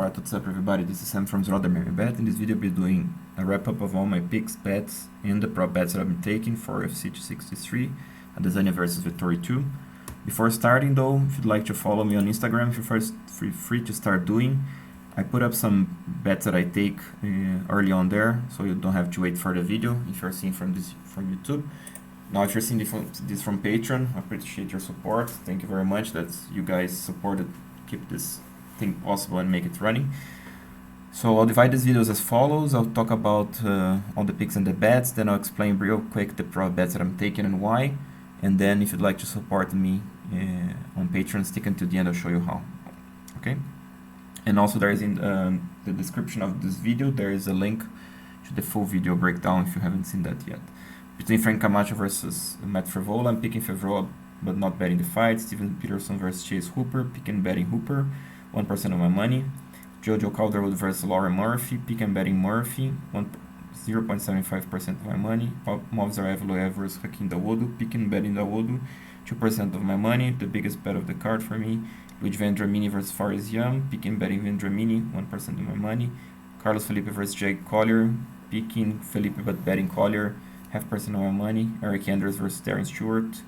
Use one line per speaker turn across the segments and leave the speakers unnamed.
Alright, what's up everybody, this is Sam from Bet. In this video I'll be doing a wrap-up of all my picks, bets, and the prop bets that I've been taking for UFC 263, Adesanya vs Vettori 2. Before starting though, if you'd like to follow me on Instagram, feel free to start doing. I put up some bets that I take early on there, so you don't have to wait for the video if you're seeing from YouTube. Now if you're seeing this from Patreon, I appreciate your support. Thank you very much, that's you guys supported keep this thing possible and make it running. So I'll divide these videos as follows. I'll talk about all the picks and the bets, then I'll explain real quick the prop bets that I'm taking and why, and then if you'd like to support me on Patreon, stick until the end, I'll show you how. Okay? And also there is in the description of this video, there is a link to the full video breakdown if you haven't seen that yet. Between Frank Camacho versus Matt Frevola, I'm picking Frevola but not betting the fight. Steven Peterson versus Chase Hooper, pick and betting Hooper, 1% of my money. Jojo Calderwood versus Lauren Murphy, pick and betting Murphy, 0.75% of my money. Movsar Evloev versus Hakeem Dawodu, pick and betting Dawodu, 2% of my money, the biggest bet of the card for me. Luigi Vendramini versus Fares Young, pick and betting Vendramini, 1% of my money. Carlos Felipe versus Jake Collier, picking Felipe but betting Collier, 0.5% of my money. Eric Anders versus Darren Stewart,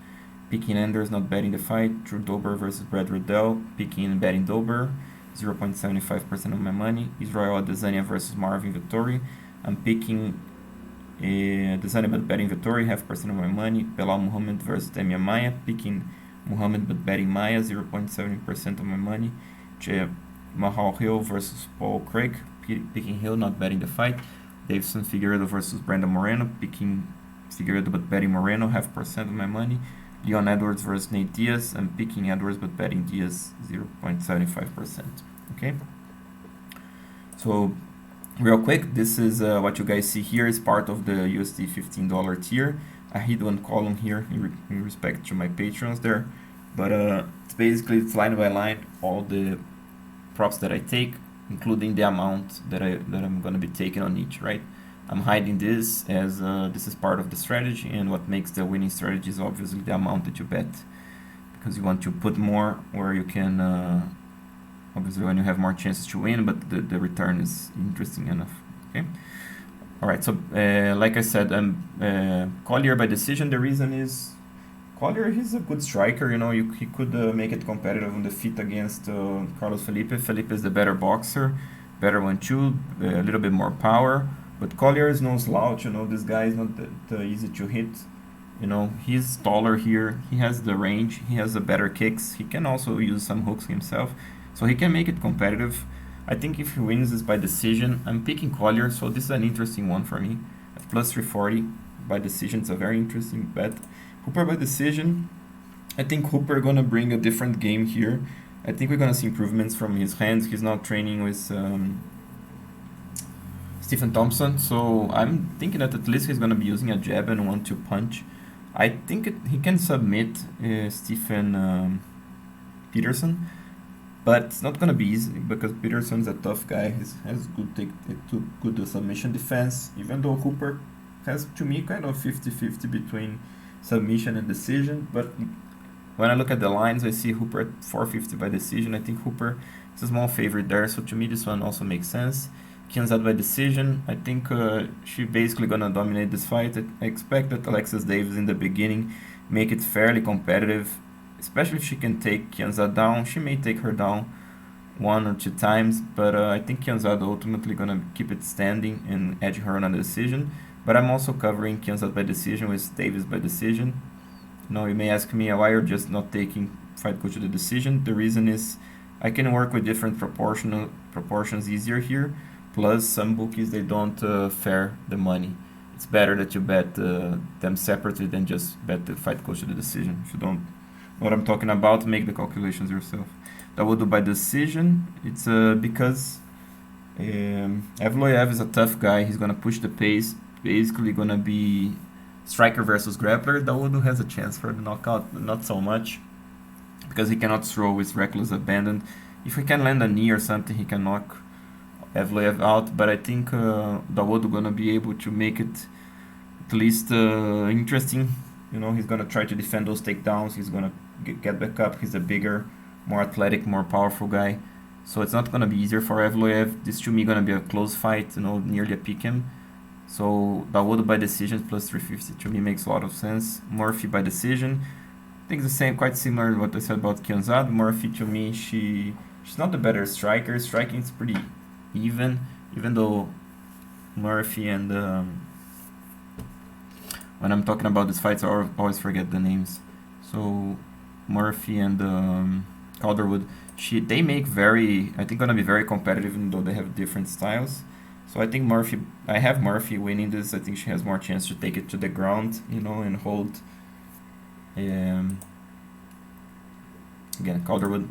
picking Anders, not betting the fight. Drew Dober versus Brad Riddell, picking and betting Dober, 0.75% of my money. Israel Adesanya versus Marvin Vettori, I'm picking Adesanya but betting Vettori, 0.5% of my money. Belal Muhammad versus Demian Maia, picking Muhammad but betting Maia, 0.7% of my money. Mahal Hill versus Paul Craig, picking Hill, not betting the fight. Davison Figueiredo versus Brandon Moreno, picking Figueiredo but betting Moreno, 0.5% of my money. Leon Edwards versus Nate Diaz, I'm picking Edwards but betting Diaz, 0.75%. Okay? So, real quick, this is what you guys see here is part of the USD $15 tier. I hid one column here in respect to my patrons there, but it's basically line by line all the props that I take, including the amount that I'm gonna be taking on each, right? I'm hiding this as this is part of the strategy, and what makes the winning strategy is obviously the amount that you bet, because you want to put more where you can, obviously when you have more chances to win, but the return is interesting enough. Okay. Alright, so like I said, I'm Collier by decision. The reason is Collier, he's a good striker, you know, he could make it competitive on the feet against Carlos Felipe. Felipe is the better boxer, better 1-2, a little bit more power. But Collier is no slouch, you know, this guy is not that easy to hit. You know, he's taller here, he has the range, he has the better kicks, he can also use some hooks himself, so he can make it competitive. I think if he wins this by decision, I'm picking Collier, so this is an interesting one for me. At plus 340 by decision, it's a very interesting bet. Hooper by decision, I think Hooper gonna bring a different game here. I think we're gonna see improvements from his hands. He's now training with Stephen Thompson, so I'm thinking that at least he's going to be using a jab and 1-2 punch. I think he can submit Stephen Peterson, but it's not going to be easy because Peterson's a tough guy. He has good submission defense, even though Hooper has, to me, kind of 50-50 between submission and decision. But when I look at the lines, I see Hooper at 450 by decision. I think Hooper is a small favorite there, so to me this one also makes sense. Kianzad by decision, I think she's basically gonna dominate this fight. I expect that Alexis Davis in the beginning make it fairly competitive, especially if she can take Kianzad down. She may take her down 1 or 2 times, but I think Kianzad ultimately gonna keep it standing and edge her on a decision. But I'm also covering Kianzad by decision with Davis by decision. Now you may ask me why you're just not taking fight coach to the decision. The reason is I can work with different proportions easier here. Plus, some bookies, they don't fair the money. It's better that you bet them separately than just bet the fight coach to the decision. If you don't know what I'm talking about, make the calculations yourself. That would do by decision. It's because Evloev is a tough guy. He's going to push the pace. Basically going to be striker versus grappler. Dawodu has a chance for the knockout, but not so much, because he cannot throw with reckless abandon. If he can land a knee or something, he can knock Evloev out, but I think Dawodu gonna be able to make it at least interesting. You know, he's gonna try to defend those takedowns. He's gonna get back up. He's a bigger, more athletic, more powerful guy. So it's not gonna be easier for Evloev. This to me gonna be a close fight, you know, nearly a pick 'em. So Dawood by decision plus 350 to me makes a lot of sense. Murphy by decision. I think the same, quite similar to what I said about Kianzad. Murphy to me, she's not the better striker. Striking is pretty even though Murphy and when I'm talking about these fights, I always forget the names. So Murphy and Calderwood, they make I think gonna be very competitive, even though they have different styles. So I think I have Murphy winning this. I think she has more chance to take it to the ground, you know, and hold. Again, Calderwood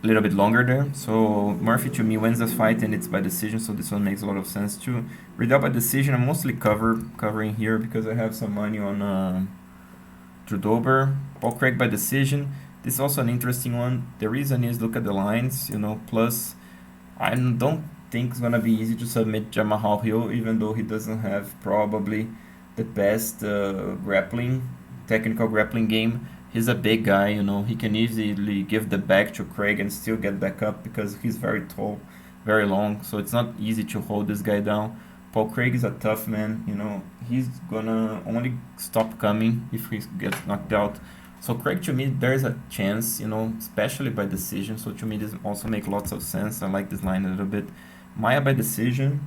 a little bit longer there. So Murphy to me wins this fight, and it's by decision. So this one makes a lot of sense too. Riddell by decision. I'm mostly covering here because I have some money on Drew Dober. Paul Craig by decision. This is also an interesting one. The reason is, look at the lines, you know. Plus, I don't think it's gonna be easy to submit Jamahal Hill, even though he doesn't have probably the best technical grappling game. He's a big guy, you know. He can easily give the back to Craig and still get back up because he's very tall, very long. So it's not easy to hold this guy down. Paul Craig is a tough man, you know. He's gonna only stop coming if he gets knocked out. So Craig, to me, there's a chance, you know, especially by decision. So to me, this also makes lots of sense. I like this line a little bit. Maia by decision.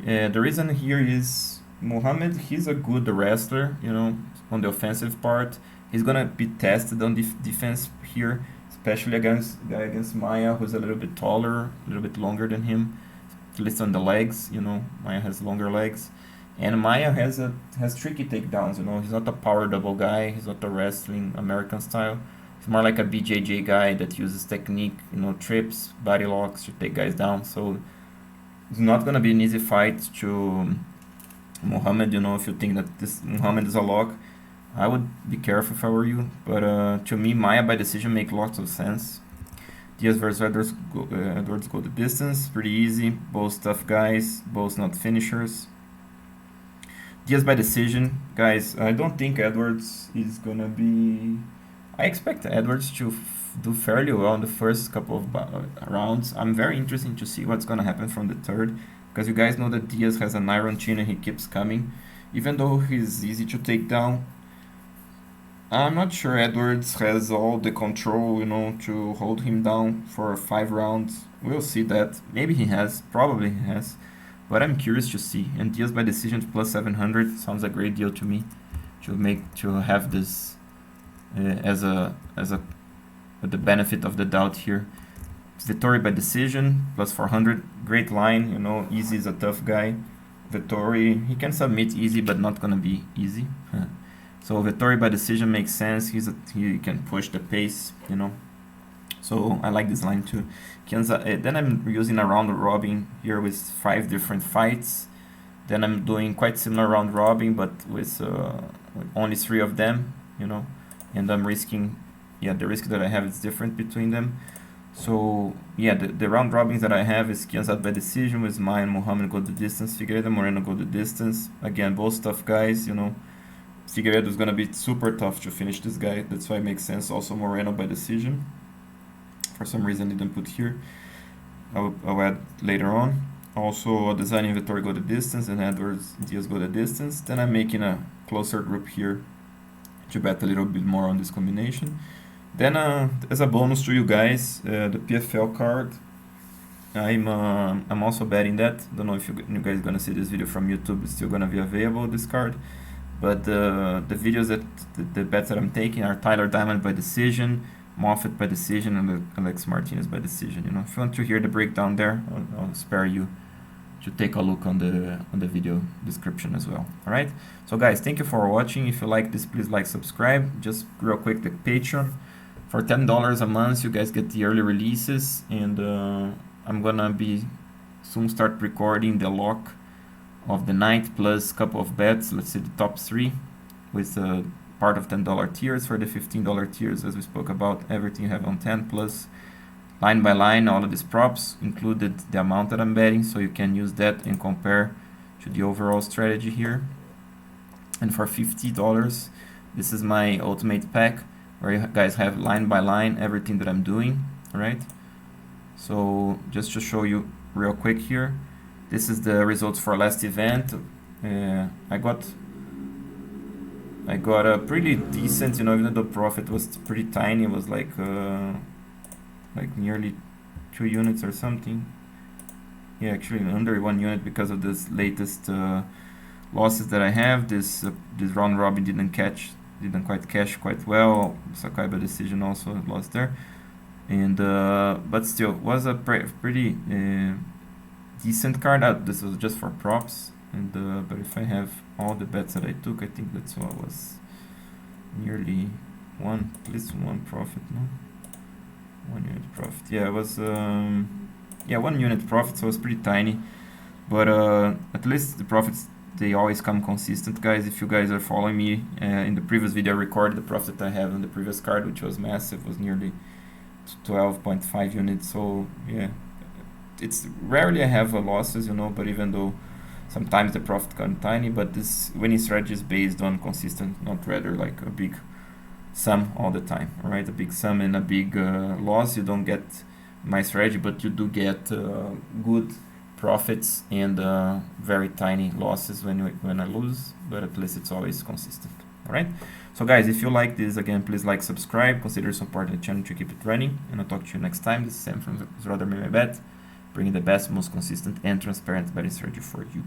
The reason here is Muhammad, he's a good wrestler, you know, on the offensive part. He's gonna be tested on defense here, especially against Maia, who's a little bit taller, a little bit longer than him, at least on the legs, you know. Maia has longer legs. And Maia has tricky takedowns, you know. He's not a power double guy. He's not a wrestling American style. He's more like a BJJ guy that uses technique, you know, trips, body locks to take guys down. So it's not gonna be an easy fight to Muhammad, you know. If you think that this Muhammad is a lock, I would be careful if I were you. But to me, Maia by decision make lots of sense. Diaz versus Edwards go the distance, pretty easy. Both tough guys, both not finishers. Diaz by decision, guys. I don't think Edwards is gonna be. I expect Edwards to do fairly well in the first couple of rounds. I'm very interested to see what's gonna happen from the third, because you guys know that Diaz has an iron chin and he keeps coming, even though he's easy to take down. I'm not sure Edwards has all the control, you know, to hold him down for 5 rounds. We'll see that. Maybe he has, probably he has. But I'm curious to see. And Diaz by decision plus 700 sounds a great deal to me. To have this as with the benefit of the doubt here. Vettori by decision plus 400, great line. You know, Easy is a tough guy. Vettori, he can submit easy, but not gonna be easy. So Vettori by decision makes sense. He can push the pace, you know. So I like this line too. Then I'm using a round robin here with 5 different fights. Then I'm doing quite similar round robin, but with only 3 of them, you know. And I'm risking, the risk that I have is different between them. So yeah, the round robins that I have is Kianzad by decision with Maia and Muhammad go the distance. Figueiredo, Moreno go the distance. Again, both tough guys, you know. Figueiredo is gonna be super tough to finish this guy. That's why it makes sense. Also Moreno by decision. For some reason I didn't put here. I'll add later on. Also Adesanya and Vettori go the distance, and Edwards Diaz go the distance. Then I'm making a closer group here to bet a little bit more on this combination. Then as a bonus to you guys, the PFL card. I'm also betting that. Don't know if you guys gonna see this video from YouTube. It's still gonna be available, this card. But the videos the bets that I'm taking are Tyler Diamond by decision, Moffat by decision, and Alex Martinez by decision. You know, if you want to hear the breakdown there, I'll spare you to take a look on the video description as well. All right. So guys, thank you for watching. If you like this, please like, subscribe. Just real quick, the Patreon. For $10 a month, you guys get the early releases, and I'm gonna be soon start recording the lock of the night plus couple of bets. Let's say the top 3 with part of $10 tiers. For the $15 tiers, as we spoke about, everything you have on 10 plus line by line, all of these props included the amount that I'm betting, so you can use that and compare to the overall strategy here. And for $50, this is my ultimate pack where you guys have line by line everything that I'm doing. All right, So just to show you real quick here, this is the results for last event. I got a pretty decent, you know, even though the profit was pretty tiny. It was like nearly 2 units or something. Yeah, actually under 1 unit because of this latest losses that I have. This round robin didn't quite cash quite well. Sakaiba decision also lost there, and but still was a pretty decent card. This was just for props, and but if I have all the bets that I took, I think that's what was nearly at least one profit, no? 1 unit profit. Yeah, it was yeah, 1 unit profit, so it was pretty tiny, but at least the profits, they always come consistent, guys. If you guys are following me, in the previous video I recorded the profit that I have on the previous card, which was massive, was nearly 12.5 units. So yeah, it's rarely I have losses, you know, but even though sometimes the profit can be tiny, but this winning strategy is based on consistent, not rather like a big sum all the time. All right, a big sum and a big loss, you don't get my strategy, but you do get good profits and very tiny losses when I lose, but at least it's always consistent. All right, so guys, if you like this, again, please like, subscribe, consider supporting the channel to keep it running, and I'll talk to you next time. This is Sam from Zroder Bet, bringing the best, most consistent and transparent betting strategy for you.